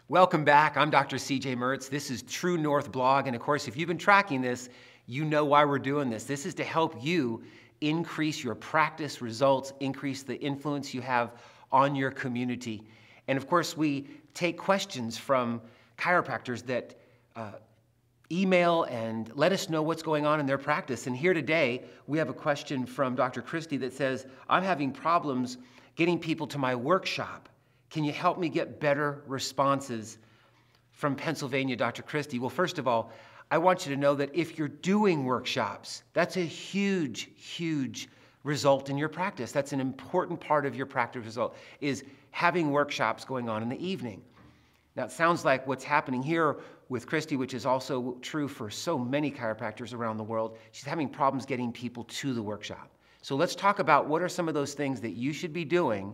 Welcome back. I'm Dr. CJ Mertz. This is True North Blog. And of course, if you've been tracking this, you know why we're doing this. This is to help you increase your practice results, increase the influence you have on your community. And of course, we take questions from chiropractors that email and let us know what's going on in their practice. And here today, we have a question from Dr. Christie that says, I'm having problems getting people to my workshop. Can you help me get better responses? From Pennsylvania, Dr. Christie. Well, first of all, I want you to know that if you're doing workshops, that's a huge, huge result in your practice. That's an important part of your practice result, is having workshops going on in the evening. Now, it sounds like what's happening here with Christy, which is also true for so many chiropractors around the world, she's having problems getting people to the workshop. So let's talk about what are some of those things that you should be doing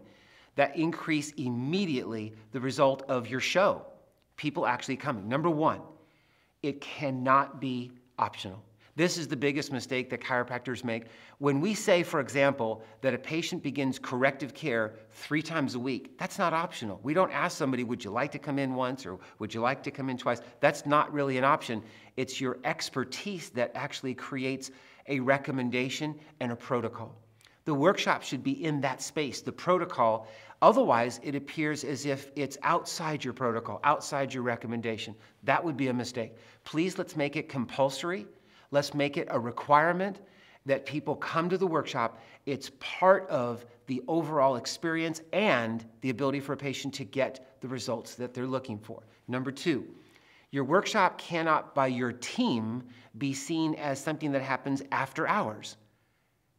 that increase immediately the result of your show, people actually coming. Number one, it cannot be optional. This is the biggest mistake that chiropractors make. When we say, for example, that a patient begins corrective care 3 times a week, that's not optional. We don't ask somebody, would you like to come in once or would you like to come in twice? That's not really an option. It's your expertise that actually creates a recommendation and a protocol. The workshop should be in that space, the protocol. Otherwise, it appears as if it's outside your protocol, outside your recommendation. That would be a mistake. Please, let's make it compulsory. Let's make it a requirement that people come to the workshop. It's part of the overall experience and the ability for a patient to get the results that they're looking for. Number 2, your workshop cannot, by your team, be seen as something that happens after hours.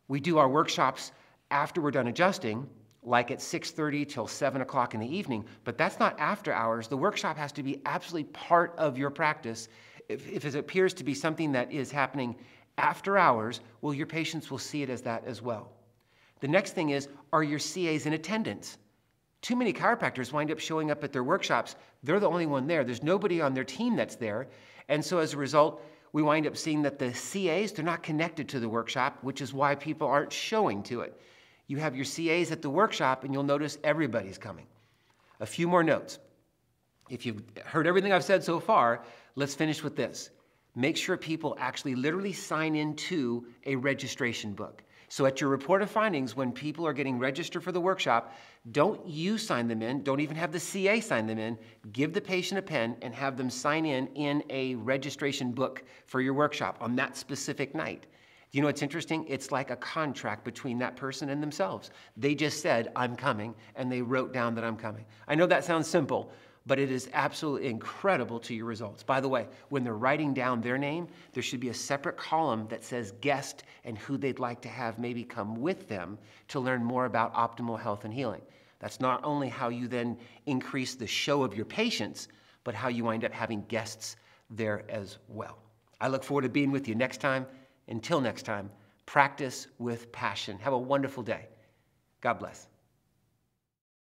We do our workshops after we're done adjusting, like at 6:30 till 7 o'clock in the evening, but that's not after hours. The workshop has to be absolutely part of your practice. If it appears to be something that is happening after hours, well, your patients will see it as that as well. The next thing is, are your CAs in attendance? Too many chiropractors wind up showing up at their workshops. They're the only one there. There's nobody on their team that's there. And so as a result, we wind up seeing that the CAs, they're not connected to the workshop, which is why people aren't showing to it. You have your CAs at the workshop, and you'll notice everybody's coming. A few more notes. If you've heard everything I've said so far, let's finish with this. Make sure people actually literally sign into a registration book. So at your report of findings, when people are getting registered for the workshop, don't you sign them in, don't even have the CA sign them in, give the patient a pen and have them sign in a registration book for your workshop on that specific night. You know what's interesting? It's like a contract between that person and themselves. They just said, I'm coming, and they wrote down that I'm coming. I know that sounds simple, but it is absolutely incredible to your results. By the way, when they're writing down their name, there should be a separate column that says guest and who they'd like to have maybe come with them to learn more about optimal health and healing. That's not only how you then increase the show of your patients, but how you wind up having guests there as well. I look forward to being with you next time. Until next time, practice with passion. Have a wonderful day. God bless.